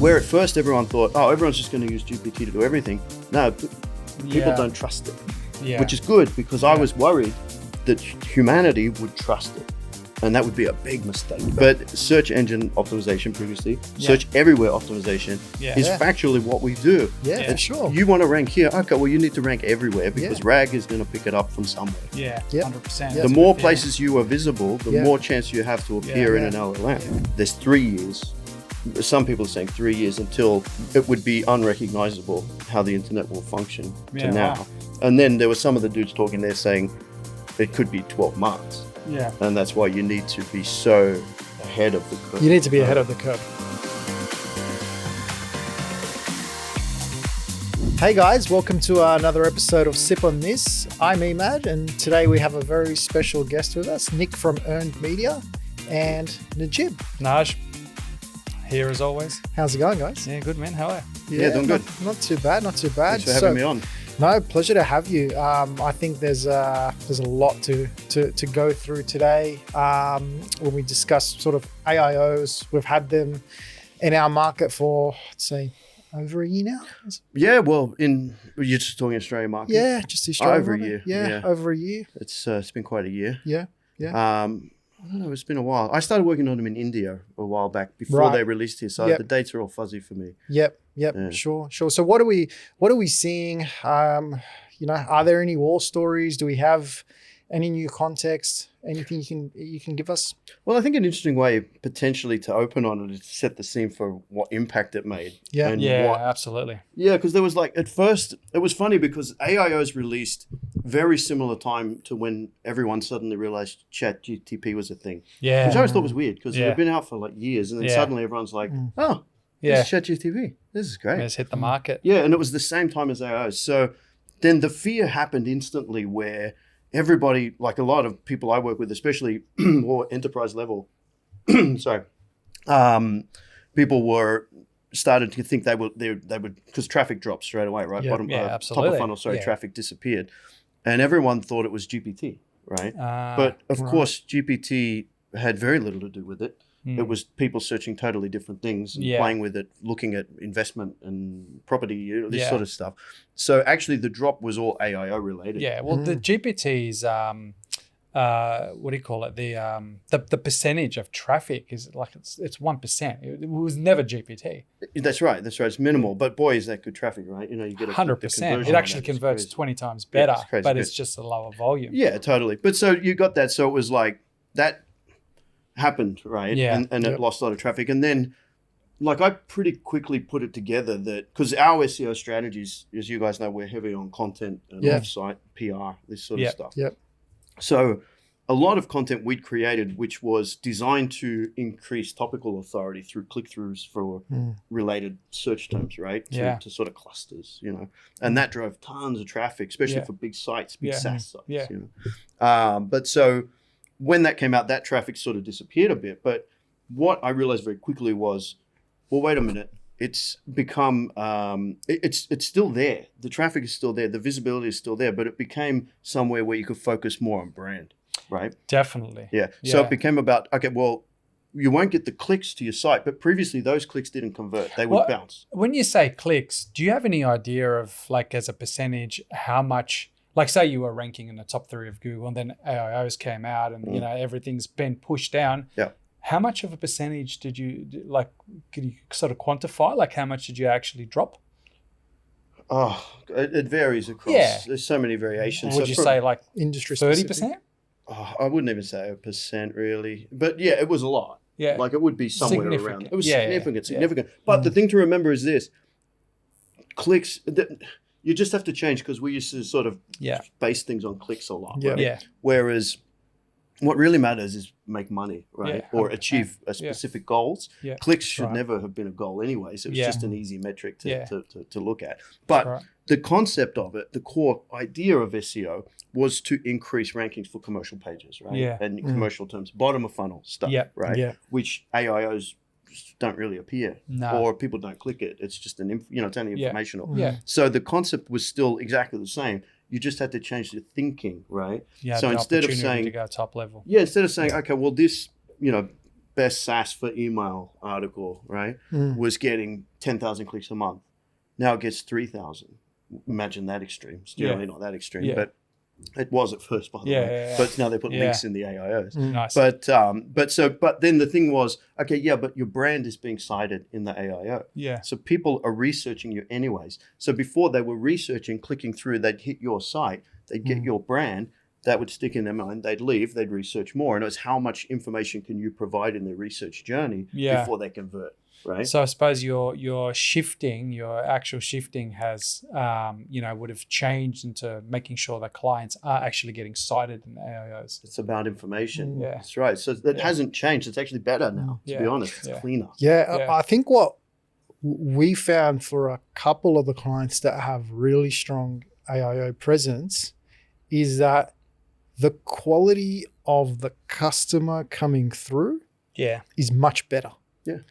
Where at first everyone thought, oh, everyone's just going to use GPT to do everything. No, people don't trust it, which is good because I was worried that humanity would trust it. And that would be a big mistake. But search engine optimization previously, search everywhere optimization is factually what we do. Yeah, for sure. You want to rank here. Okay, well, you need to rank everywhere because RAG is going to pick it up from somewhere. Yeah, 100%. The more places you are visible, the more chance you have to appear in an LLM. There's 3 years. Some people are saying 3 years until it would be unrecognizable how the internet will function to now. Wow. And then there were some of the dudes talking there saying it could be 12 months. Yeah. And that's why you need to be so ahead of the curve. You need to be ahead of the curve. Hey guys, welcome to another episode of Sip on This. I'm Emad, and today we have a very special guest with us, Nick from Earned Media, and Najib. Naj, here as always. How's it going, guys? Yeah, good man. How are you? Yeah, doing good. Not too bad, not too bad. Thanks for having me on. No, pleasure to have you. I think there's a lot to go through today. When we discuss sort of AIOs, we've had them in our market for, let's say, over a year now. Yeah, well, you're just talking Australian market. Yeah, just Australia. Over a year. Yeah, over a year. It's been quite a year. Yeah. I don't know, it's been a while. I started working on them in India a while back before they released here, so the dates are all fuzzy for me. Yep, sure. So what are we seeing? Are there any war stories? Do we have any new context? Anything you can give us? Well, I think an interesting way potentially to open on it is to set the scene for what impact it made. Yeah, absolutely. Yeah, because there was at first, it was funny because AIOs released very similar time to when everyone suddenly realized ChatGPT was a thing. Yeah. Which I always thought was weird because it had been out for years and then suddenly everyone's like, oh, this is ChatGPT. This is great. It's hit the market. Yeah, and it was the same time as AIOs. So then the fear happened instantly where everybody, like a lot of people I work with, especially more enterprise level, people were started to think they would because traffic dropped straight away, right? Absolutely. Top of funnel, traffic disappeared, and everyone thought it was GPT, right? But of course, GPT had very little to do with it. It was people searching totally different things and playing with it, looking at investment and property, this sort of stuff. So actually the drop was all AIO related. Yeah, well, the GPT's, what do you call it? The percentage of traffic is it's 1%. It was never GPT. That's right. It's minimal. But boy, is that good traffic, right? You get 100%. It actually converts 20 times better, but it's just a lower volume. Yeah, totally. But so you got that. So it was like that happened, right? Yeah. And it lost a lot of traffic. And then I pretty quickly put it together that because our SEO strategies, as you guys know, we're heavy on content and offsite, PR, this sort of stuff. Yep. So a lot of content we'd created, which was designed to increase topical authority through click-throughs for related search terms, right? To sort of clusters, and that drove tons of traffic, especially for big sites, big SaaS sites. Yeah. But so when that came out, that traffic sort of disappeared a bit. But what I realized very quickly was, well, wait a minute. It's become, it's still there. The traffic is still there. The visibility is still there, but it became somewhere where you could focus more on brand, right? Definitely. Yeah. So it became about, okay, well, you won't get the clicks to your site, but previously those clicks didn't convert. They would bounce. When you say clicks, do you have any idea of as a percentage, how much, say you were ranking in the top 3 of Google and then AIOs came out and, everything's been pushed down. Yeah. How much of a percentage did you, could you sort of quantify? How much did you actually drop? Oh, it varies across. Yeah. There's so many variations. Would you say industry 30%? Oh, I wouldn't even say 1% really. But yeah, it was a lot. Yeah. It would be somewhere around. It was significant. Yeah. But the thing to remember is this. Clicks, you just have to change because we used to sort of base things on clicks a lot. Yeah. Right? Yeah. Whereas what really matters is make money, right? Or achieve a specific goals. Yeah. Clicks should never have been a goal anyways. It was just an easy metric to look at. But the concept of it, the core idea of SEO was to increase rankings for commercial pages, right? Yeah. And commercial terms, bottom of funnel stuff, right? Yeah. Which AIOs don't really appear, no. or people don't click it. It's just it's only informational. Yeah. So the concept was still exactly the same. You just had to change the thinking, right? Yeah. So instead of saying to go top level. Yeah, instead of saying, okay, well, this, best SaaS for email article, right, was getting 10,000 clicks a month. Now it gets 3,000. Imagine that extreme. It's generally not that extreme, but it was at first, by the way. But now they put links in the AIOs. Nice. But then the thing was, okay, but your brand is being cited in the AIO. Yeah. So people are researching you anyways. So before they were researching, clicking through, they'd hit your site, they'd get your brand, that would stick in their mind, they'd leave, they'd research more. And it was how much information can you provide in their research journey before they convert. Right. So I suppose your shifting, your actual shifting has, would have changed into making sure that clients are actually getting cited in the AIOs. It's about information. Yeah. That's right. So that hasn't changed. It's actually better now, to be honest. It's cleaner. Yeah. I think what we found for a couple of the clients that have really strong AIO presence is that the quality of the customer coming through is much better.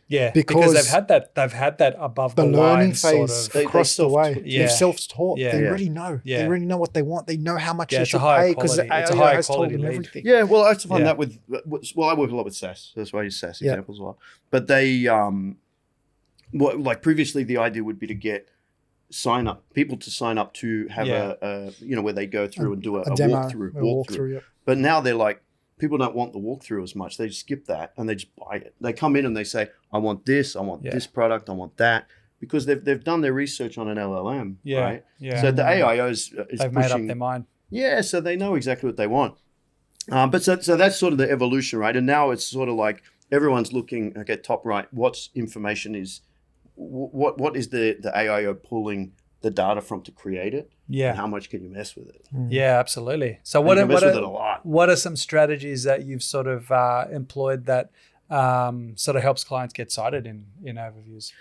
Yeah, because they've had that above the learning line phase sort of. across the way. Yeah. They've self-taught. Yeah. They already know. Yeah. They already know what they want. They know how much they it's should a higher pay because the quality- it's a AIO higher has told quality them lead. everything. Yeah, well, I also find that with, I work a lot with SaaS. That's why I use SaaS examples a lot. But they, like previously, the idea would be to get people to sign up to have a where they go through and do a demo, walkthrough. But now they're like, people don't want the walkthrough as much. They skip that and they just buy it. They come in and they say, I want this, I want this product, I want that. Because they've done their research on an LLM, right? Yeah. So the AIOs is they've made up their mind. Yeah, so they know exactly what they want. But so that's sort of the evolution, right? And now it's sort of like everyone's looking, okay, top right, what information is, what is the AIO pulling the data from to create it? Yeah. And how much can you mess with it? Yeah, absolutely. So You can mess with it a lot. what are some strategies that you've sort of employed that sort of helps clients get cited in overviews?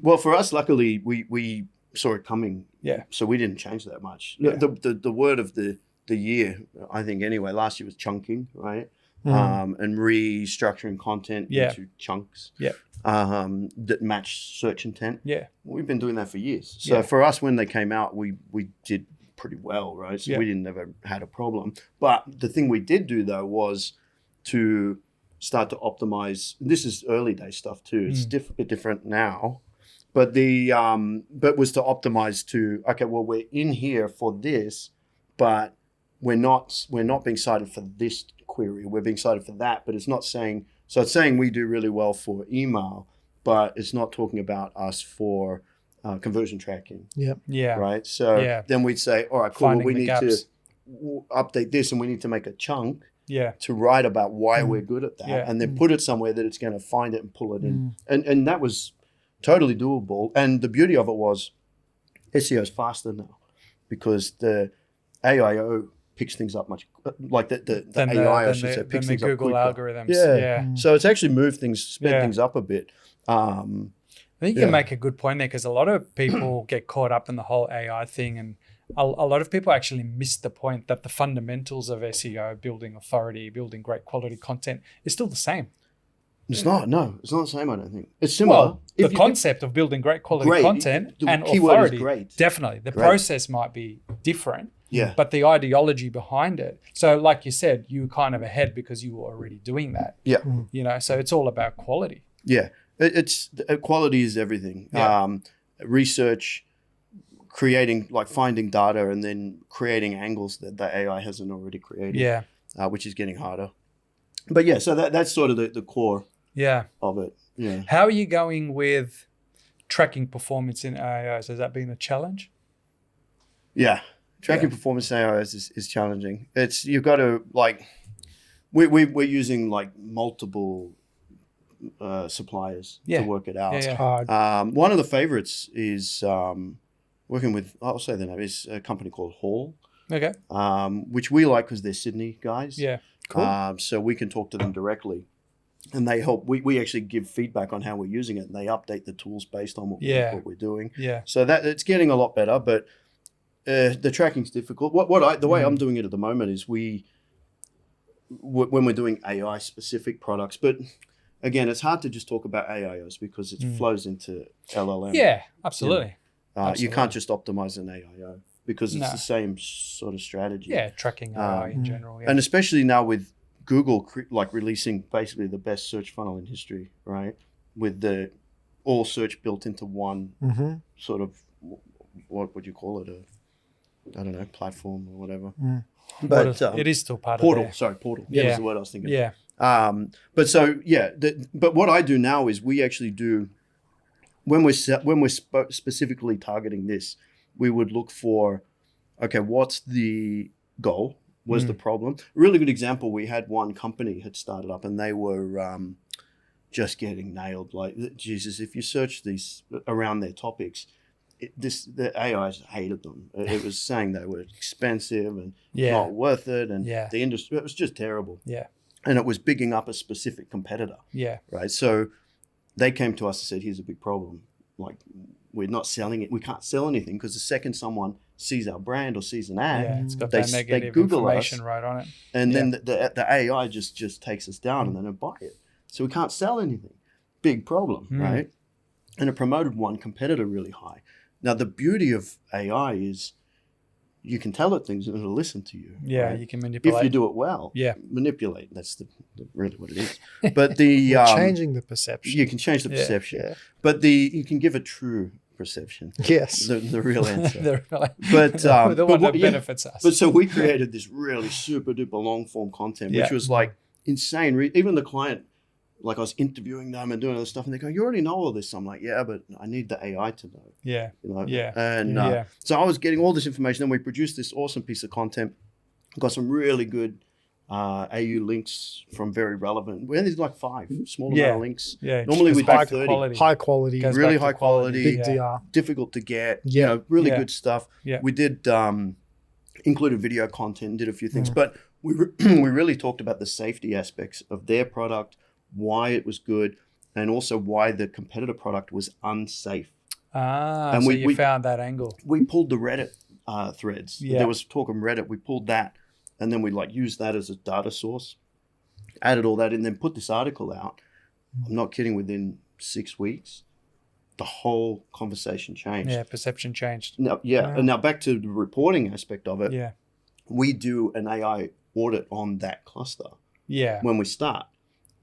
Well, for us, luckily, we saw it coming. Yeah. So we didn't change that much. Yeah. The word of the year, I think anyway, last year was chunking, right? And restructuring content into chunks that match search intent. Yeah. We've been doing that for years. So for us, when they came out, we did pretty well, right? So we never had a problem. But the thing we did do, though, was to start to optimize. This is early day stuff, too. It's a bit different now. But was to optimize to, okay, well, we're in here for this, but we're not being cited for this query. We're being cited for that, but it's not saying, so it's saying we do really well for email, but it's not talking about us for conversion tracking. Yep. Yeah. Right. So then we'd say, all right, cool. Well, we need to update this and we need to make a chunk to write about why we're good at that and then put it somewhere that it's going to find it and pull it in. And that was totally doable. And the beauty of it was SEO is faster now because the AIO picks things up much, like the AI, I should say, picks things up quicker. Google algorithms. Yeah. So it's actually moved things, sped things up a bit. I think you can make a good point there because a lot of people get caught up in the whole AI thing, and a lot of people actually miss the point that the fundamentals of SEO, building authority, building great quality content, is still the same. It's not. No, it's not the same. I don't think it's similar. Well, the concept of building great quality content and authority, definitely. The process might be different. Yeah. But the ideology behind it. So, like you said, you were kind of ahead because you were already doing that. Yeah. So it's all about quality. Yeah. It's quality is everything. Yeah. Research, creating, like finding data and then creating angles that the AI hasn't already created. Yeah. Which is getting harder. But yeah, so that's sort of the core of it. Yeah. How are you going with tracking performance in AIOs? Has that been a challenge? Yeah. Tracking performance in AIOs is challenging. You've got to we're using like multiple suppliers to work it out. It's hard. One of the favorites is working with, I'll say the name, is a company called Hall. Okay. Which we like because they're Sydney guys. Yeah. Cool. So we can talk to them directly. And they help. We actually give feedback on how we're using it, and they update the tools based on what we're doing. Yeah. So that it's getting a lot better, but the tracking's difficult. The way I'm doing it at the moment is when we're doing AI specific products, but again, it's hard to just talk about AIOs because it flows into LLM. Yeah, absolutely. You can't just optimize an AIO because it's the same sort of strategy. Yeah, tracking AI in general. Yeah. And especially now with Google like releasing basically the best search funnel in history, right? With the all search built into one sort of, what would you call it? I don't know, platform or whatever. But it is still part portal. of Portal. Yeah, was the word I was thinking. Yeah. But so but what I do now is we actually do, when we're specifically targeting this, we would look for, okay, what's the goal? Was the problem? A really good example, we had one company had started up and they were just getting nailed. Like, Jesus, if you search these around their topics, the AIs hated them. It was saying they were expensive and not worth it, and the industry, it was just terrible. Yeah. And it was bigging up a specific competitor. Yeah. Right. So they came to us and said, here's a big problem. Like, we're not selling it. We can't sell anything because the second someone sees our brand or sees an ad, it's got they Google information us, right on it. and then the AI just takes us down and they don't buy it. So we can't sell anything. Big problem, right? And it promoted one competitor really high. Now, the beauty of AI is you can tell it things and it'll listen to you. Yeah, right? you can manipulate. If you do it well. Yeah. Manipulate. That's really what it is. But the changing the perception. You can change the perception. Yeah. But you can give a true perception. Yes. The real answer. But the one that benefits us. But so we created this really super duper long form content, which was like insane. Even the client, like, I was interviewing them and doing all this stuff, and they go, "You already know all this." I'm like, "Yeah, but I need the AI to know." Yeah. You know? Yeah. And so I was getting all this information, and we produced this awesome piece of content. Got some really good AU links from very relevant. We only did like 5 small amount of links. Yeah. Normally we do 30. High quality. Really high quality. Big DR. Difficult to get. Really good stuff. Yeah. We did included video content, did a few things, but we really talked about the safety aspects of their product, why it was good, and also why the competitor product was unsafe. And so we found that angle. We pulled the Reddit threads. Yeah. There was talk on Reddit. We pulled that, and then we used that as a data source, added all that in, then put this article out. I'm not kidding. Within 6 weeks, the whole conversation changed. Yeah, perception changed. Now, and now back to the reporting aspect of it. Yeah. We do an AI audit on that cluster. Yeah. When we start.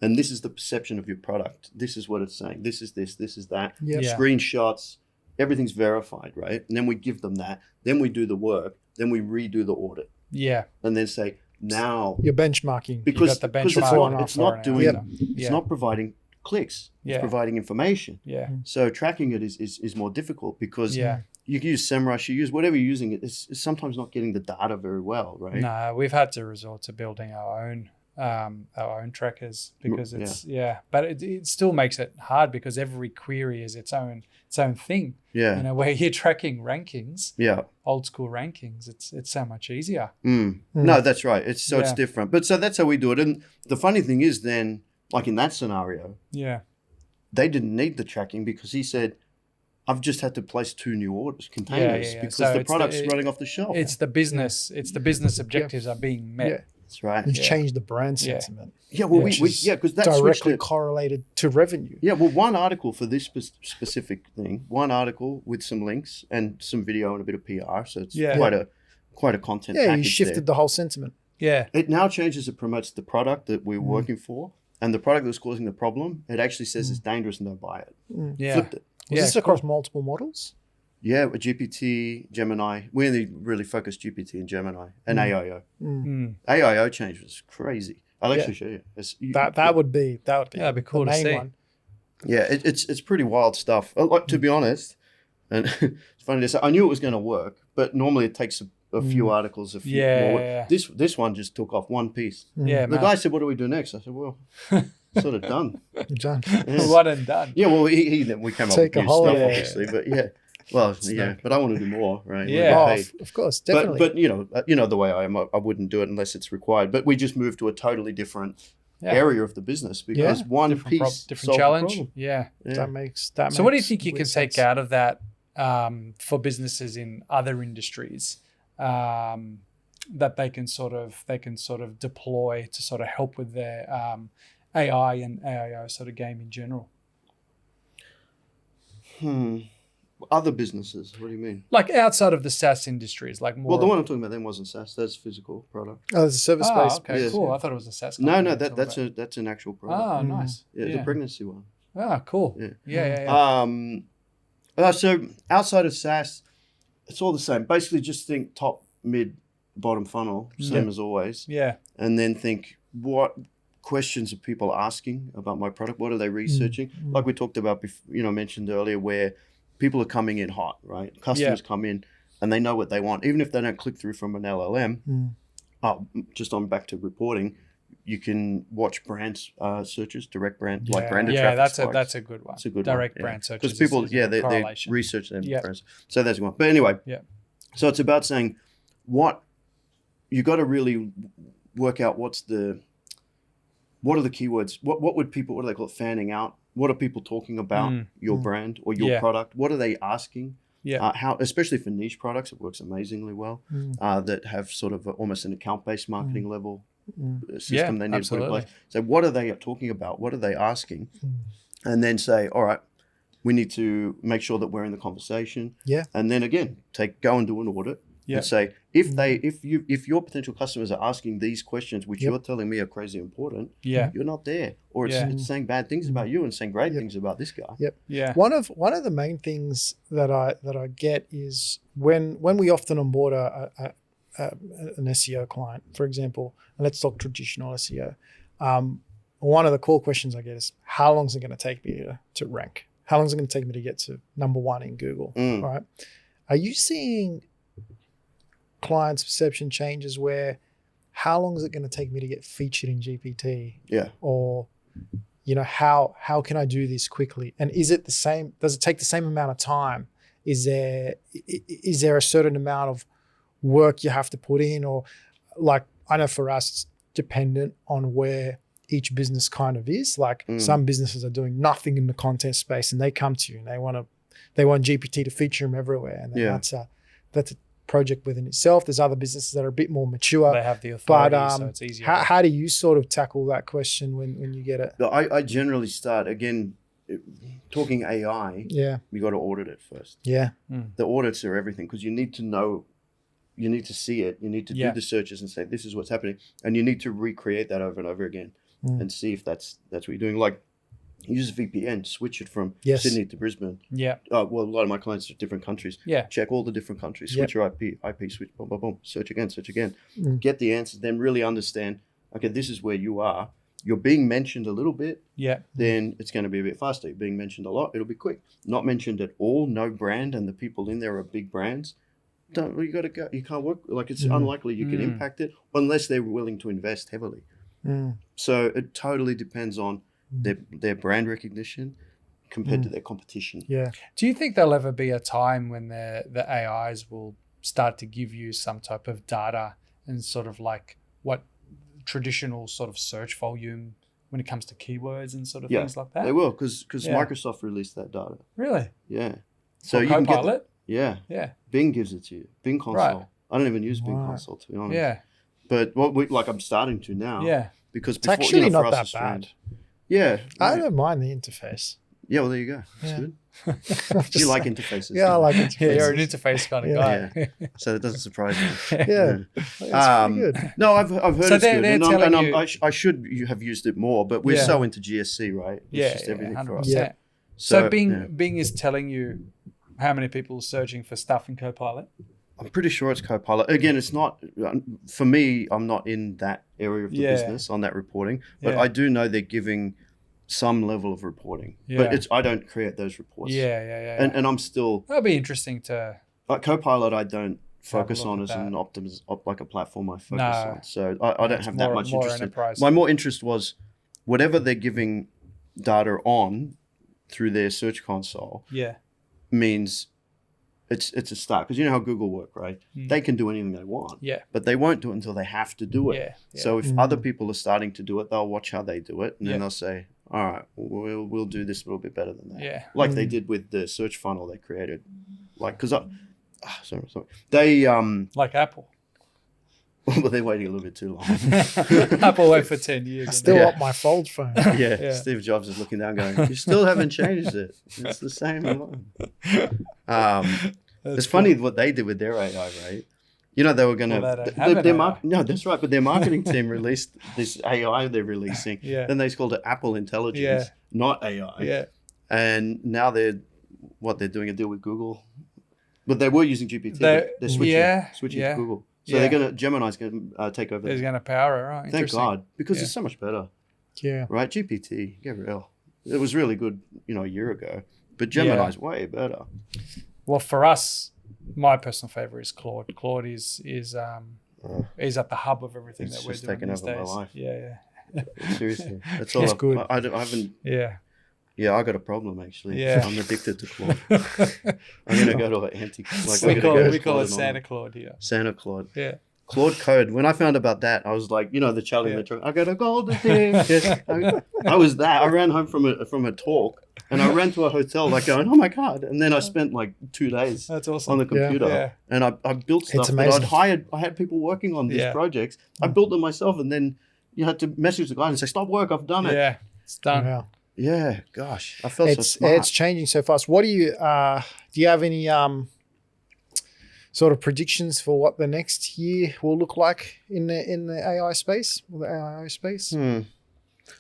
And this is the perception of your product. This is what it's saying. This is this is that. Yep. Yeah. Screenshots, everything's verified, right? And then we give them that. Then we do the work. Then we redo the audit. Yeah. And then say, now. You're benchmarking. Because the it's not doing, it's not providing clicks. It's providing information. Yeah. So tracking it is more difficult because you can use SEMrush, you use whatever you're using, it's sometimes not getting the data very well, right? No, we've had to resort to building our own trackers because but it still makes it hard because every query is its own thing. Yeah. You know, where you're tracking rankings, old school rankings, it's so much easier. No, that's right. It's different. But so that's how we do it. And the funny thing is then, like in that scenario, they didn't need the tracking because he said, I've just had to place 2 new containers because so the product's running off the shelf. It's the business objectives are being met. Yeah. That's right. It's changed the brand sentiment. Yeah, well, because that's directly correlated to revenue. Yeah, well, one article for this specific thing, one article with some links and some video and a bit of PR, so it's quite a content package. Yeah, you shifted the whole sentiment. Yeah. It now changes, it promotes the product that we're working for, and the product that's causing the problem, it actually says it's dangerous and don't buy it. Yeah. Flipped it. Was this across multiple models? Yeah, with GPT, Gemini. We only really focus GPT and Gemini and AIO. AIO change was crazy. I'll actually show you. That would be that'd be cool to see. One. Yeah, it's pretty wild stuff. Like, to be honest, and it's funny to say, I knew it was going to work, but normally it takes a few articles, a few more. Yeah. This one just took off one piece. Yeah, the guy said, "What do we do next?" I said, "Well, sort of done." Done. One and done. Yeah, well, we came up with new stuff, obviously, but well, but I want to do more, right? Yeah, of course, definitely. But you know the way I am, I wouldn't do it unless it's required. But we just moved to a totally different area of the business because one piece, different challenge. That makes that. So, what do you think you can take out of that for businesses in other industries that they can sort of deploy to sort of help with their AI and AIO sort of game in general? Other businesses, what do you mean? Like outside of the SaaS industries, like more. Well, the one I'm talking about then wasn't SaaS. That's physical product. Oh, there's a service based. Okay, Yeah. cool. I thought it was a SaaS. No, company no, we were talking about. that's an actual product. Nice. Yeah, the pregnancy one. Cool. Yeah. Yeah. So outside of SaaS, it's all the same. Basically, just think top, mid, bottom funnel, same as always. Yeah. And then think, what questions are people asking about my product? What are they researching? Like we talked about, mentioned earlier, where people are coming in hot, right? Customers come in and they know what they want, even if they don't click through from an LLM. Just on back to reporting, you can watch brand searches, direct brand, like branded traffic. Yeah, that's a good one. It's a good direct one, brand searches. Because people, they research them. So that's one. But anyway, so it's about saying you got to really work out what are the keywords? What do they call it? Fanning out. What are people talking about your brand or your product? What are they asking? Yeah. How, especially for niche products, it works amazingly well. That have sort of almost an account-based marketing level system they need to put in place. So what are they talking about? What are they asking? And then say, all right, we need to make sure that we're in the conversation. Yeah. And then again, go and do an audit. And say, if your potential customers are asking these questions, which you're telling me are crazy important, you're not there, or it's saying bad things about you and saying great things about this guy. One of the main things that I get is when we often onboard an SEO client, for example, and let's talk traditional SEO. One of the core questions I get is, how long is it going to take me to rank? How long is it going to take me to get to number one in Google? Right? Are you seeing clients' perception changes where, how long is it going to take me to get featured in GPT? Yeah. Or, how can I do this quickly? And is it the same? Does it take the same amount of time? Is there a certain amount of work you have to put in? Or, like, I know for us, it's dependent on where each business kind of is. Like some businesses are doing nothing in the content space and they come to you and they want GPT to feature them everywhere. And then that's a project within itself. There's other businesses that are a bit more mature. They have the authority, so it's easier. How do you sort of tackle that question when you get it? I generally start, again, talking AI, you got to audit it first. Yeah. The audits are everything, because you need to know, you need to see it, you need to do the searches and say, this is what's happening. And you need to recreate that over and over again and see if that's what you're doing. Like, use a VPN, switch it from Sydney to Brisbane. Yeah. Well, a lot of my clients are different countries. Yeah. Check all the different countries. Switch your IP switch, boom, boom, boom. Search again. Get the answers. Then really understand, okay, this is where you are. You're being mentioned a little bit. Yeah. Then it's going to be a bit faster. You're being mentioned a lot. It'll be quick. Not mentioned at all. No brand, and the people in there are big brands. You got to go. You can't work. Like, it's unlikely you can impact it unless they're willing to invest heavily. So it totally depends on their brand recognition compared to their competition. Yeah. Do you think there'll ever be a time when the AIs will start to give you some type of data and sort of like what traditional sort of search volume when it comes to keywords and sort of things like that? They will, because Microsoft released that data. Really? Yeah. So you can get it? Yeah. Bing gives it to you. Bing Console. Right. I don't even use Bing Console, to be honest. Yeah. But I'm starting to now. Yeah. Because it's actually not that bad. Yeah. I don't mind the interface. Yeah, well, there you go. That's good. You like interfaces. Yeah, I like interfaces. Yeah, you're an interface kind of guy. Yeah. So it doesn't surprise me. Yeah. It's pretty good. No, I've heard it's good. I should have used it more, but we're so into GSC, right? It's just everything 100%. For us. Yeah. So Bing is telling you how many people are searching for stuff in Copilot? I'm pretty sure it's Copilot. Again, it's not, for me, I'm not in that area of the business on that reporting, but I do know they're giving some level of reporting. But I don't create those reports. And I'm still... That'll be interesting to... Copilot, I don't focus on as an like a platform I focus on. So I don't have that much interest in. My more interest was whatever they're giving data on through their search console means it's a start. Because you know how Google work, right? They can do anything they want, but they won't do it until they have to do it. So if other people are starting to do it, they'll watch how they do it, and then they'll say, all right, we'll do this a little bit better than that. Like they did with the search funnel they created. Like, because they like Apple. Well, they're waiting a little bit too long. Apple wait for 10 years. I still Yeah. want my fold phone. Yeah, Steve Jobs is looking down going, you still haven't changed it. It's the same. It's funny what they did with their AI, right? You know, they were going to, Well, they don't have an AI. no, that's right. But their marketing team released this AI they're releasing. Yeah. Then they called it Apple Intelligence, Yeah. not AI. Yeah. And now they're doing a deal with Google. But they were using GPT. They're switching to Google. So they're going to, Gemini's going to take over. It's going to power it, right? Thank Interesting. God, because it's so much better. Yeah. Right? GPT, get real. It was really good, a year ago. But Gemini's way better. Well, for us, my personal favorite is Claude. Claude is at the hub of everything It's that we're just doing taken these over my days. life. Yeah. Seriously. That's all. It's good. I haven't. Yeah. Yeah, I got a problem actually. Yeah. I'm addicted to Claude. I'm gonna go to an anti. We call it Santa Claude here. Santa Claude. Yeah. Claude Code. When I found about that, I was like, the Charlie Metro. I got a golden thing. I was that. I ran home from a talk, and I ran to a hotel, like going, oh my God! And then I spent like 2 days That's awesome. on the computer, Yeah. and I built stuff that amazing. I had people working on these projects. I built them myself, and then you had to message the guy and say, stop work, I've done it. Yeah. It's done. Wow. Yeah, gosh, I felt so It's smart. changing so fast. What do you have any sort of predictions for what the next year will look like in the AI space, or the AIO space?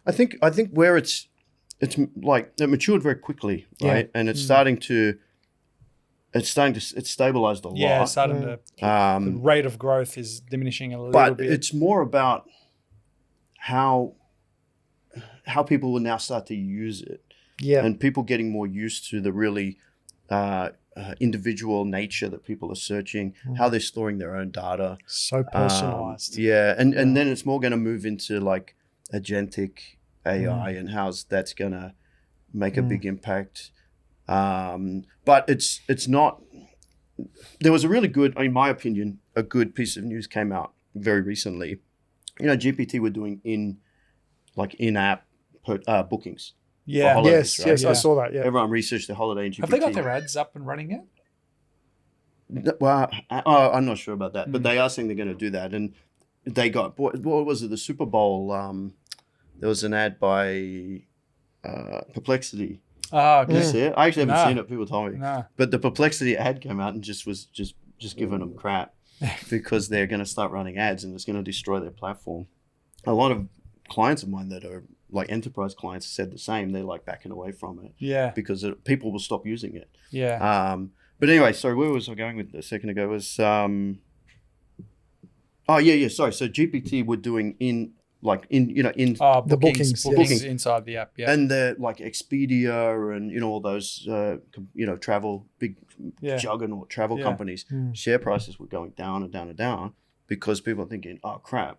I think where it's like it matured very quickly, right? And it's it's stabilized a lot. Yeah, starting to the rate of growth is diminishing a little but bit. it's more about how people will now start to use it. Yeah. And people getting more used to the really individual nature that people are searching, how they're storing their own data. So personalized. And then it's more going to move into like agentic AI and how that's going to make a big impact. But it's not. There was a really good, in my opinion, a good piece of news came out very recently. GPT were doing in-app bookings. Yeah. holidays, Yes, right? I saw that. Yeah. Everyone researched the holiday in GPT. Have they got their ads up and running yet? Well, I'm not sure about that, but they are saying they're going to do that. And they got, what was it, the Super Bowl? There was an ad by Perplexity. Oh, okay. Did you see it? I actually haven't No. seen it. People told me. No. But the Perplexity ad came out and was giving them crap because they're going to start running ads and it's going to destroy their platform. A lot of clients of mine that are like enterprise clients said the same. They're like backing away from it. Yeah. Because people will stop using it. Yeah. But anyway, sorry, where was I going with a second ago? Was sorry. So GPT were doing in the bookings inside the app. Yeah. and the like Expedia and all those travel big juggernaut travel companies. Share prices were going down and down and down because people are thinking, oh crap,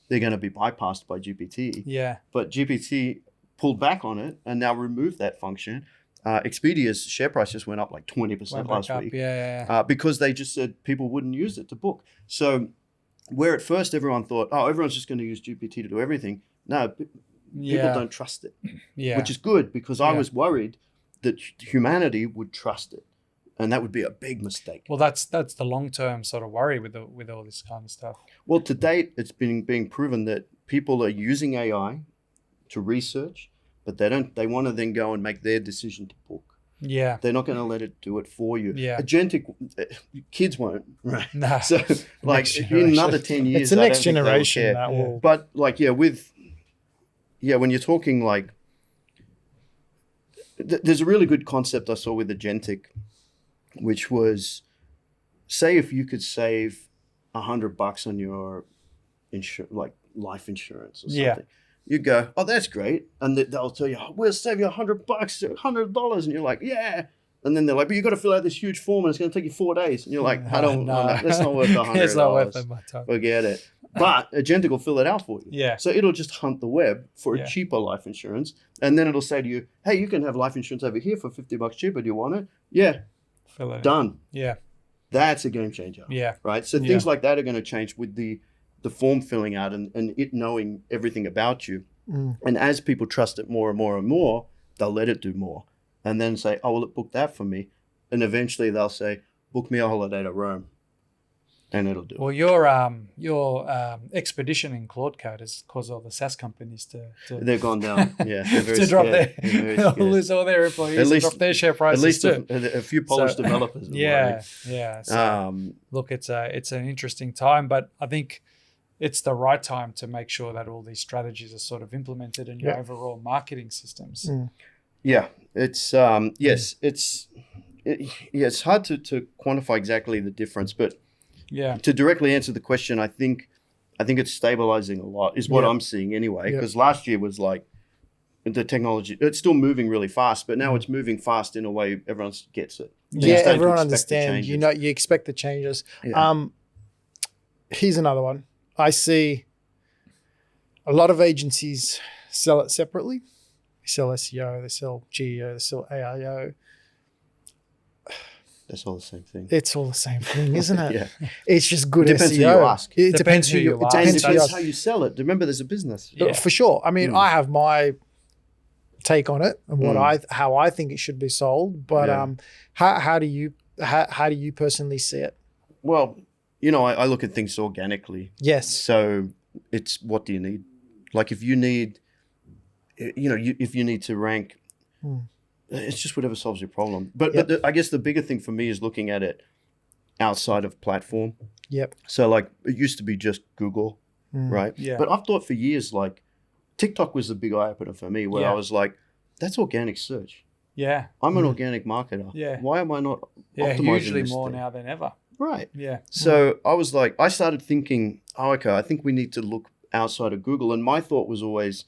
they're going to be bypassed by GPT. Yeah. But GPT pulled back on it and now removed that function. Expedia's share prices went up like 20% last week. Yeah. Because they just said people wouldn't use it to book. So where at first everyone thought, oh, everyone's just going to use GPT to do everything. No, people don't trust it. Yeah. Which is good because I was worried that humanity would trust it. And that would be a big mistake. Well, that's the long-term sort of worry with all this kind of stuff. Well, to date, it's been being proven that people are using AI to research, but they want to then go and make their decision to book. Yeah. They're not going to let it do it for you. Yeah. Agentic, kids won't, right? No. So, like, in another 10 years, it's the I don't next think they'll generation care. that will. But, like, when you're talking, like, there's a really good concept I saw with agentic, which was, say if you could save $100 on your life insurance or something. Yeah. You go, oh, that's great. And they'll tell you, oh, we'll save you $100, $100. And you're like, yeah. And then they're like, but you've got to fill out this huge form and it's going to take you 4 days. And you're like, I don't know. That's not worth $100. It's not worth my time. Forget it. But Agentic will fill it out for you. Yeah. So it'll just hunt the web for a cheaper life insurance. And then it'll say to you, hey, you can have life insurance over here for $50 cheaper. Do you want it? Yeah. Fill it Done. in. Yeah. That's a game changer. Yeah. Right? So things like that are going to change with the form filling out and it knowing everything about you. And as people trust it more and more and more, they'll let it do more. And then say, oh, well, it booked that for me. And eventually they'll say, book me a holiday to Rome. and it'll do. Well, your expedition in Claude Code has caused all the SaaS companies to They're gone down. Yeah, they're very to drop scared. They're very their scared. lose all their employees and drop their share prices At least too. a few Polish developers. Are Yeah. So, worried. look, it's an interesting time, but I think it's the right time to make sure that all these strategies are sort of implemented in your overall marketing systems. Yeah, it's it's hard to quantify exactly the difference, but to directly answer the question, I think it's stabilizing a lot is what I'm seeing anyway. Because last year was like the technology, it's still moving really fast, but now it's moving fast in a way everyone gets it. Yeah, everyone understands. You know, you expect the changes. Yeah. Here's another one. I see a lot of agencies sell it separately. They sell SEO, they sell GEO, they sell AIO. That's all the same thing. It's all the same thing, isn't it? Yeah. It's just good Depends SEO. who you ask. It depends who you ask. It depends how you sell it. Remember, there's a business. Yeah. For sure. I mean, I have my take on it and how I think it should be sold. But how do you personally see it? Well, you know, I look at things organically. Yes. So it's what do you need? Like if you need, if you need to rank, it's just whatever solves your problem. But I guess the bigger thing for me is looking at it outside of platform. Yep. So like it used to be just Google, right? Yeah. But I've thought for years, like TikTok was the big eye opener for me where I was like, that's organic search. Yeah. I'm an organic marketer. Yeah. Why am I not optimizing hugely this more thing? now than ever. Right. Yeah. So I was like, I started thinking, okay, I think we need to look outside of Google. And my thought was always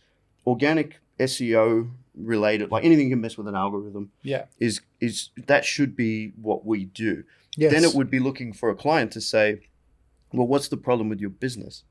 organic SEO related, like anything you can mess with an algorithm. Yeah. Is that should be what we do. Yes. Then it would be looking for a client to say, well, what's the problem with your business?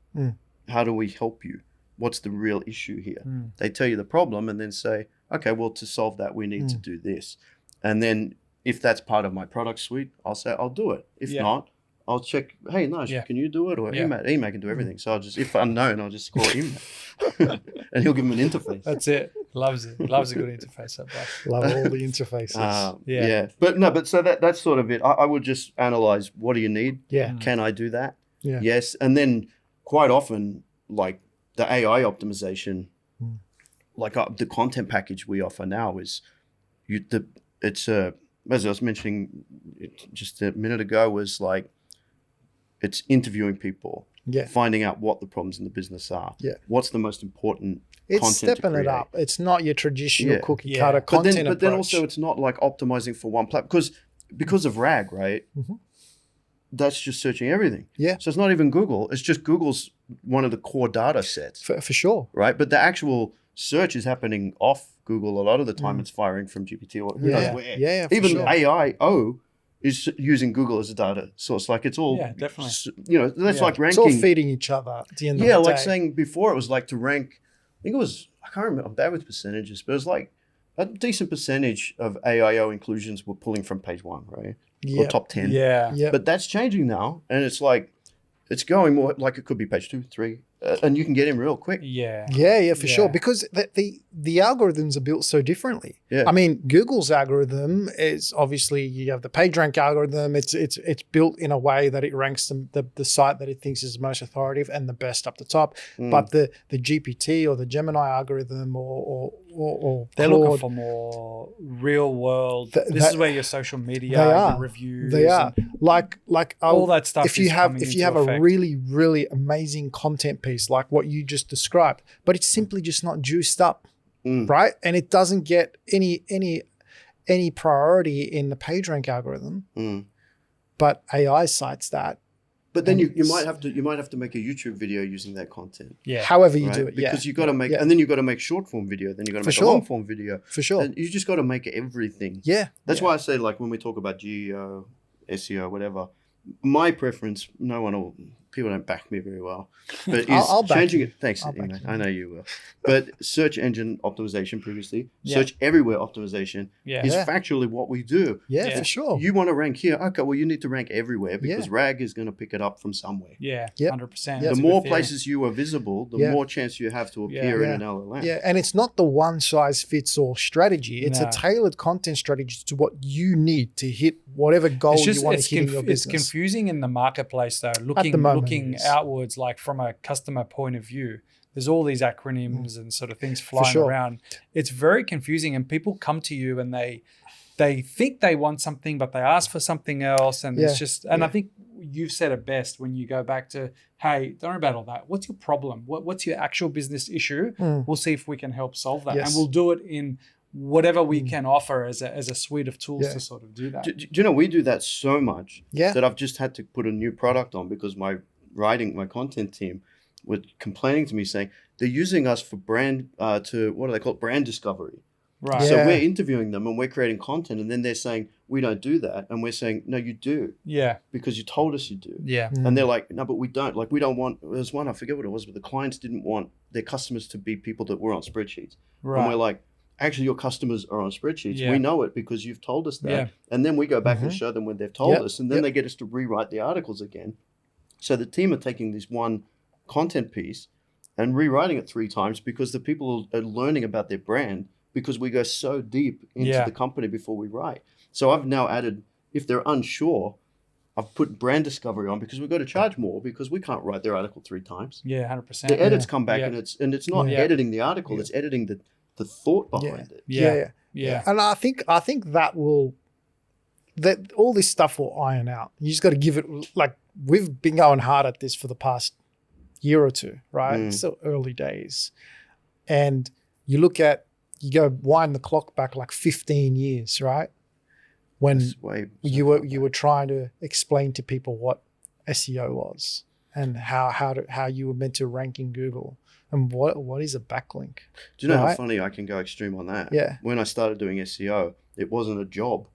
How do we help you? What's the real issue here? They tell you the problem and then say, okay, well, to solve that, we need to do this. And then if that's part of my product suite, I'll say, I'll do it. If not, I'll check, hey, Nice, can you do it? Or Emad can do everything. So I'll just, if unknown, I'll just call Emad. And he'll give him an interface. That's it. Loves it. Loves a good interface. Love all the interfaces. But so that's sort of it. I would just analyze, what do you need? Yeah. Can I do that? Yeah. Yes. And then quite often, like the AI optimization, like the content package we offer now is, as I was mentioning just a minute ago, was like, it's interviewing people, finding out what the problems in the business are. Yeah. What's the most important it's content stepping to it up. It's not your traditional cookie cutter but content then, approach. But then also it's not like optimizing for one platform because of RAG, right? That's just searching everything. Yeah. So it's not even Google. It's just Google's one of the core data sets. For sure. Right. But the actual search is happening off Google. A lot of the time it's firing from GPT or who knows where. Yeah, even sure. AIO is using Google as a data source. Like it's all, definitely. That's like ranking. It's all feeding each other at the end of the day. Like saying before it was like to rank, I think it was, I can't remember, I'm bad with percentages, but it was like a decent percentage of AIO inclusions were pulling from page 1, right? Or top 10. Yeah. But that's changing now. And it's like, it's going more like it could be page 2, 3, and you can get in real quick. Yeah, for sure. Because the algorithms are built so differently. Yeah. I mean, Google's algorithm is obviously, you have the PageRank algorithm. It's built in a way that it ranks the site that it thinks is most authoritative and the best up the top. But the GPT or the Gemini algorithm or they're Claude, looking for more real world. This is where your social media, your reviews, they are like all that stuff. If you have a really amazing content piece like what you just described, but it's simply just not juiced up, right? And it doesn't get any priority in the PageRank algorithm, but AI cites that. But then you might have to make a YouTube video using that content. Yeah. However you do it, because you got to make, and then you got to make short form video. Then you got to make a long form video. For sure. And you just got to make everything. Yeah. That's why I say, like when we talk about GEO, SEO, whatever, my preference, no one will people don't back me very well, but is I'll back changing you. it. Thanks, I'll back Email. you. I know you will. But search engine optimization previously, Yeah. search everywhere optimization Yeah. is Yeah. factually what we do. Yeah, Yeah. for sure. You want to rank here, okay? Well, you need to rank everywhere because Yeah. RAG is going to pick it up from somewhere. Yeah, Yep. 100%. Yep. The more places you are visible, the Yeah. more chance you have to appear in Yeah. an LLM. Yeah, and it's not the one size fits all strategy. It's No. a tailored content strategy to what you need to hit whatever goal you want to hit in your it's business. confusing in the marketplace though. Looking moment it is. outwards, like from a customer point of view, there's all these acronyms and sort of things flying sure. around. It's very confusing, and people come to you and they think they want something, but they ask for something else, and it's Yeah. just. And I think you've said it best when you go back to, hey, don't worry about all that. What's your problem? What's your actual business issue? We'll see if we can help solve that, Yes. and we'll do it in whatever we can offer as a suite of tools Yeah. to sort of do that. Do you know, we do that so much Yeah. that I've just had to put a new product on because my content team were complaining to me saying they're using us for brand, what do they call it? Brand discovery. Right. Yeah. So we're interviewing them and we're creating content, and then they're saying, we don't do that. And we're saying, no, you do, Yeah. because you told us you do. Yeah. And they're like, no, but we don't. Like, we don't want, there's one, I forget what it was, but the clients didn't want their customers to be people that were on spreadsheets. Right. And we're like, actually, your customers are on spreadsheets. Yeah. We know it because you've told us that. Yeah. And then we go back and show them when they've told Yep. us. And then Yep. they get us to rewrite the articles again. So the team are taking this one content piece and rewriting it 3 times because the people are learning about their brand, because we go so deep into Yeah. the company before we write. So I've now added, if they're unsure, I've put brand discovery on because we've got to charge more because we can't write their article 3 times. Yeah. 100%. The edits come back Yeah. and it's not Yeah. editing the article, Yeah. it's editing the thought behind it. Yeah. Yeah. And I think that all this stuff will iron out. You just got to give it, like, we've been going hard at this for the past year or two, right? It's still early days. And you go wind the clock back like 15 years, right? When It's way you were trying to explain to people what SEO was and how you were meant to rank in Google and what is a backlink. Do you know how Right. funny I can go extreme on that? Yeah. When I started doing SEO, it wasn't a job.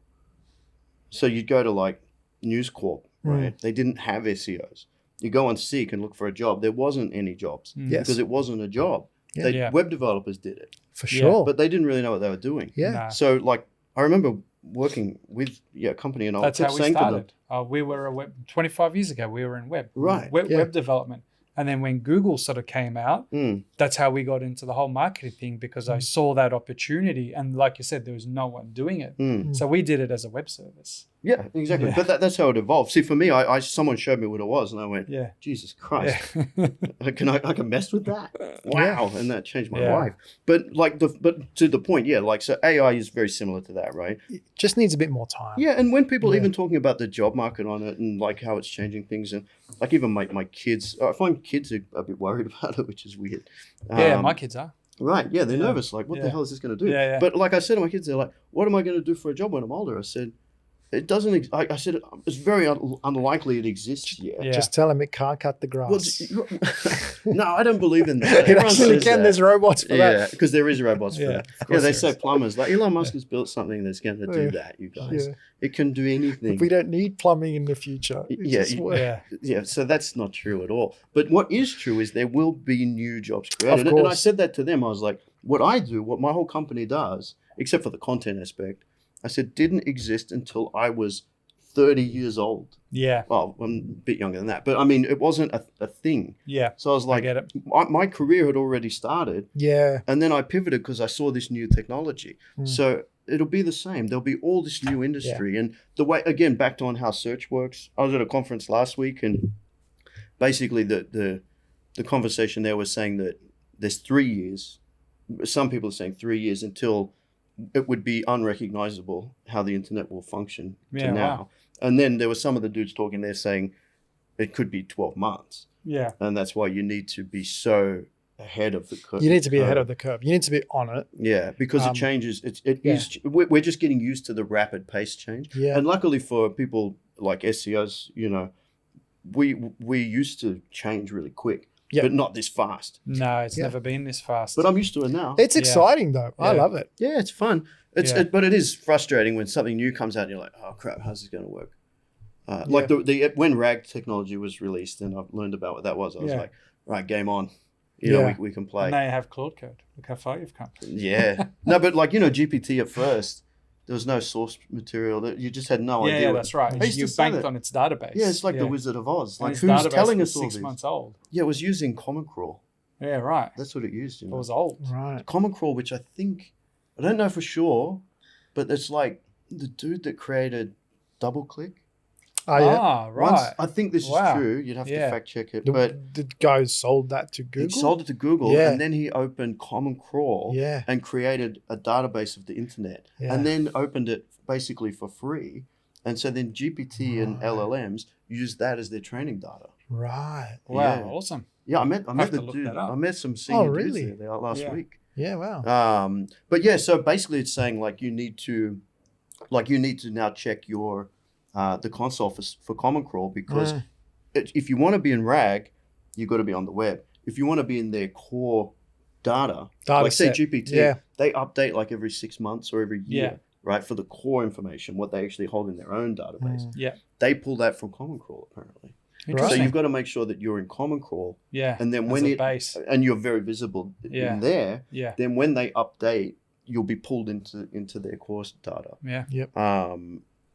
So you'd go to like News Corp, right? They didn't have SEOs. You go on Seek and look for a job. There wasn't any jobs Yes. because it wasn't a job. Yeah. Yeah. Web developers did it, For Yeah. sure. but they didn't really know what they were doing. Yeah. Nah. So like, I remember working with a company, and I That's kept how we saying to them, started. We were a web 25 years ago. We were in web, Right. Web, Yeah. web development, and then when Google sort of came out, Mm. that's how we got into the whole marketing thing because I saw that opportunity, and like you said, there was no one doing it, so we did it as a web service. Yeah, exactly. Yeah. But that's how it evolved. See, for me, I someone showed me what it was, and I went, Yeah, Jesus Christ, yeah, I can mess with that. Wow, and that changed my Yeah. life. But but to the point, yeah, like so AI is very similar to that, right? It just needs a bit more time. Yeah, and when people Yeah. even talking about the job market on it and like how it's changing things, and like even my kids, I find kids are a bit worried about it, which is weird. yeah. My kids are. Right, yeah, they're Yeah. nervous. Like, what the Yeah. hell is this going to do? Yeah, yeah. But like I said to my kids, they're like, what am I going to do for a job when I'm older? I said, it doesn't. I said it's very unlikely it exists yet. Yeah. Just tell them it can't cut the grass. Well, no, I don't believe in that. it Everyone actually says can. that. There's robots for Yeah, that. because there is robots for Yeah, that. of Yeah, course they there say is. plumbers. Like Elon Musk has built something that's going to do Yeah. that, you guys. Yeah. It can do anything. We don't need plumbing in the future. It Yeah, just works. Yeah, Yeah, so that's not true at all. But what is true is there will be new jobs created. Of And I course. said that to them. I was like, what I do, what my whole company does, except for the content aspect, I said didn't exist until I was 30 years old. yeah, Well, I'm a bit younger than that, but I mean, it wasn't a thing. yeah. So I was I like, get it. my career had already started, Yeah. and then I pivoted because I saw this new technology. So it'll be the same. There'll be all this new industry. And the way, again, back to on how search works, I was at a conference last week, and basically the conversation there was saying that there's 3 years. Some people are saying 3 years until it would be unrecognizable how the internet will function Yeah, to now. wow. And then there were some of the dudes talking there saying it could be 12 months. Yeah, And that's why you need to be so ahead of the curve. You need to be ahead of the curve. You need to be on it. Yeah, because it changes. We're just getting used to the rapid pace change. Yeah. And luckily for people like SEOs, you know, we used to change really quick, Yep. but not this fast. no, it's Yeah. never been this fast. But I'm used to it now. It's Yeah. exciting though. I Yeah. love it. Yeah, it's fun. Yeah. But it is frustrating when something new comes out and you're like, oh crap, how's this going to work? Like when RAG technology was released, and I've learned about what that was. I was like, right, game on. You know, we can play. And they have Claude Code. Look how far you've come. Yeah. No, but like, GPT at first, there was no source material. That you just had no idea. Yeah, that's right. You banked on its database. Yeah, it's like the Wizard of Oz. Like, and who's telling us all 6 this? months old. Yeah, it was using Common Crawl. Yeah, right. That's what it used. It was old. Right. Common Crawl, which I don't know for sure, but it's like the dude that created DoubleClick. Oh, yeah. Right. I think this is true. You'd have to fact check it. But the guy sold that to Google? He sold it to Google, and then he opened Common Crawl and created a database of the internet, and then opened it basically for free. And so then GPT and LLMs use that as their training data. Right. Wow. Awesome. Yeah, I met the dude. I met some senior dudes there last week. Yeah. Wow. But yeah, so basically it's saying like you need to now check your the console for Common Crawl, because if you want to be in RAG, you've got to be on the web. If you want to be in their core data like set. say GPT, they update like every 6 months or every year, right? For the core information, what they actually hold in their own database. Yeah. They pull that from Common Crawl apparently. So you've got to make sure that you're in Common Crawl. Yeah. And then when and you're very visible in there, then when they update, you'll be pulled into their course data. Yeah. Yep.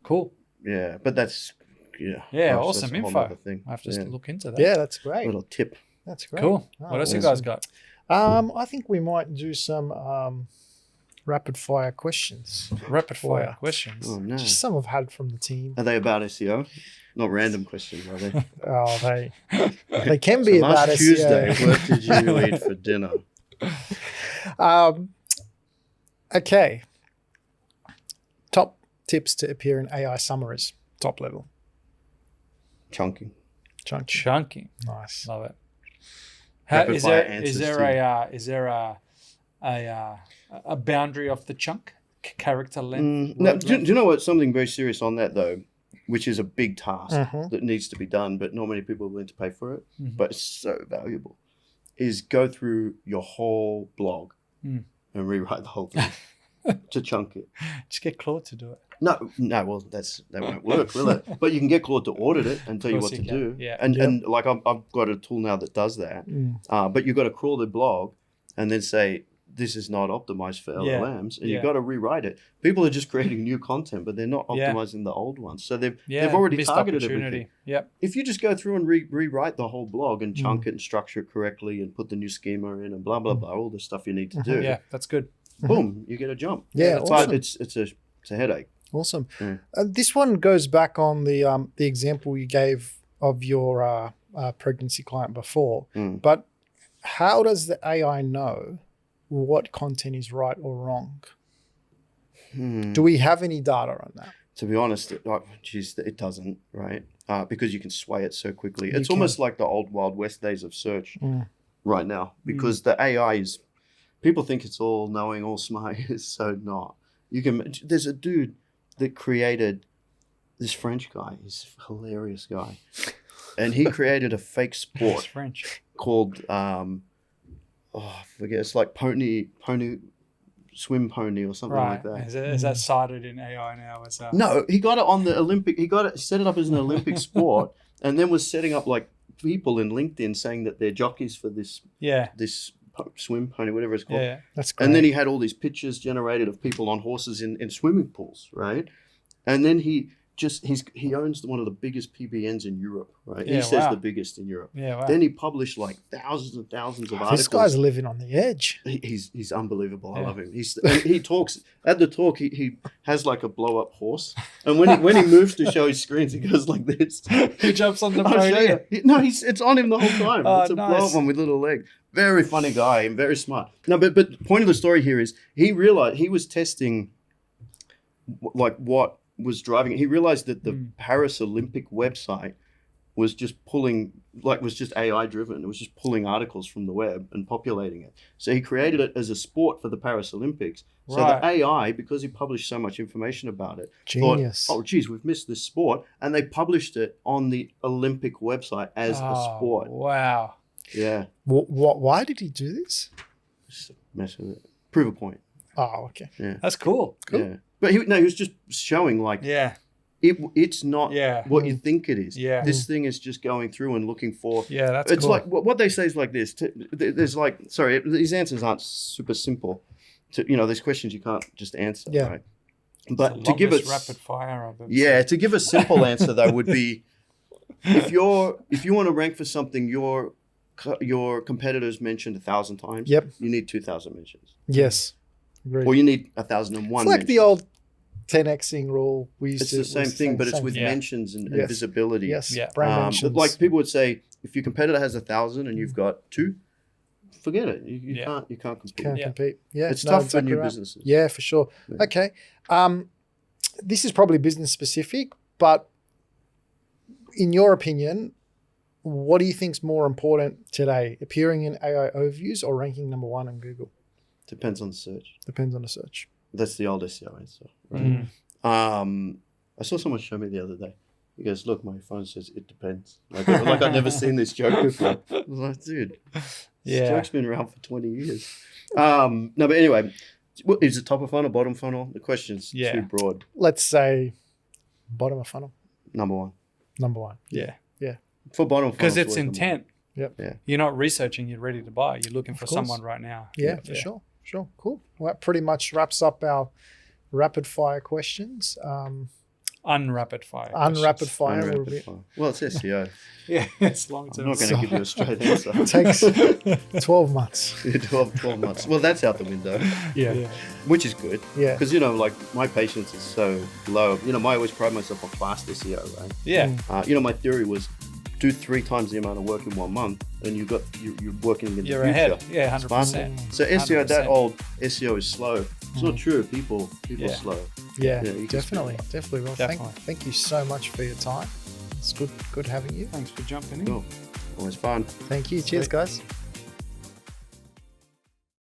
Cool. Yeah, but that's awesome info. I have to look into that. Yeah, that's great. Little tip. That's great. Cool. What else you guys got? I think we might do some rapid fire questions. Rapid fire questions. Oh no. Just some I've had from the team. Are they about SEO? Not random questions, are they? They can be about last SEO. Tuesday, what did you eat for dinner? Okay. Top tips to appear in AI summaries. Top level. Chunking. Chunking. Nice. Love it. Rapid fire Is there a boundary of the chunk? Character length? No, do you know what? Something very serious on that though, which is a big task that needs to be done, but not many people are willing to pay for it, but it's so valuable, is go through your whole blog and rewrite the whole thing to chunk it. Just get Claude to do it. No, well, that won't work, will it? But you can get Claude to audit it and tell you what to do. Yeah. And like I've got a tool now that does that. But you've got to crawl the blog and then say, this is not optimized for LLMs, and you've got to rewrite it. People are just creating new content, but they're not optimizing the old ones. So they've already targeted everything. Yep. If you just go through and rewrite the whole blog and chunk it and structure it correctly and put the new schema in and blah, blah, blah, all the stuff you need to do. Yeah, that's good. Boom, you get a jump. Yeah, But awesome. it's a headache. Awesome. This one goes back on the example you gave of your pregnancy client before. But how does the AI know what content is right or wrong? Do we have any data on that? To be honest, it doesn't, right? Because you can sway it so quickly. It's almost like the old Wild West days of search right now, because the AI is, people think it's all knowing, all smart. It's so not. There's a dude that created this French guy. He's a hilarious guy. And he created a fake sport French called, I forget, it's like pony, swim pony or something like that. Is that cited in AI now? No, he got it on the Olympic, set it up as an Olympic sport, and then was setting up like people in LinkedIn saying that they're jockeys for this swim pony, whatever it's called. Yeah, that's great. And then he had all these pictures generated of people on horses in swimming pools, right? And then he owns one of the biggest PBNs in Europe, right? He says the biggest in Europe. Yeah, wow. Then he published like thousands and thousands of articles. This guy's living on the edge. He's unbelievable. I love him. He talks at the talk. He has like a blow up horse, and when he moves to show his screens, he goes like this. He jumps on the I'll show podium. you. No, it's on him the whole time. It's a nice. blow up one with little legs. Very funny guy and very smart. No, but the point of the story here is he realized he was testing like what was driving it. He realized that the Paris Olympic website was just AI driven. It was just pulling articles from the web and populating it. So he created it as a sport for the Paris Olympics. So the AI, because he published so much information about it, Genius. thought, oh geez, we've missed this sport. And they published it on the Olympic website as a sport. Wow. Yeah. Why did he do this? Just mess with it. Prove a point. Oh, okay. Yeah. That's cool. Yeah. But he was just showing like it's not what you think it is. Yeah. This thing is just going through and looking for. Yeah, that's it's cool. like what they say is like this. There's like, sorry, these answers aren't super simple. There's questions you can't just answer. Yeah. Right? But It's to the give longest it, rapid fire of them. yeah, to give a simple answer though would be, if you want to rank for something, your competitors mentioned 1,000 times. Yep. You need 2,000 mentions. Yes. Agreed. Or you need 1,001. It's like the old 10xing rule we used It's to. the same thing, but it's with thing. mentions and Yes. visibility. Yes. Yeah. Brand mentions. Like people would say, if your competitor has 1,000 and you've got 2, forget it. You can't compete. Can't compete. Yeah. It's tough for exactly new right. businesses. Yeah, for sure. Yeah. Okay. This is probably business specific, but in your opinion, what do you think is more important today? Appearing in AI overviews or ranking number 1 on Google? Depends on the search. Depends on the search. That's the old SEO answer. Right? I saw someone show me the other day. He goes, "Look, my phone says it depends." Like I've never seen this joke before. I was like, dude, this joke's been around for 20 years. No, but anyway, is it top of funnel, bottom funnel? The question's too broad. Let's say bottom of funnel. Number 1. Number 1. Yeah. For bottom funnel. Because it's intent. Yep. Yeah. You're not researching, you're ready to buy. You're looking for course. someone right now. Yeah, for sure. Sure. Cool. Well, that pretty much wraps up our rapid fire questions. Unrapid fire. Unrapid fire. will Unrapid be- fire. Well, it's SEO. Yeah, it's long I'm term. not going to give you a straight answer. It takes 12 months. 12 months. Well, that's out the window, Yeah. which is good. Yeah. Because, like my patience is so low. I always pride myself on fast SEO, right? Yeah. My theory was do 3 times the amount of work in 1 month and you're working in the You're future. ahead. Yeah, It's faster. 100%. So SEO, that 100%. old SEO is slow. It's not true. People Yeah. slow. Yeah, Yeah, you can definitely. Definitely. Well, Definitely. Thank you so much for your time. It's good having you. Thanks for jumping in. Cool. Always fun. Thank you. Cheers, Sweet. guys.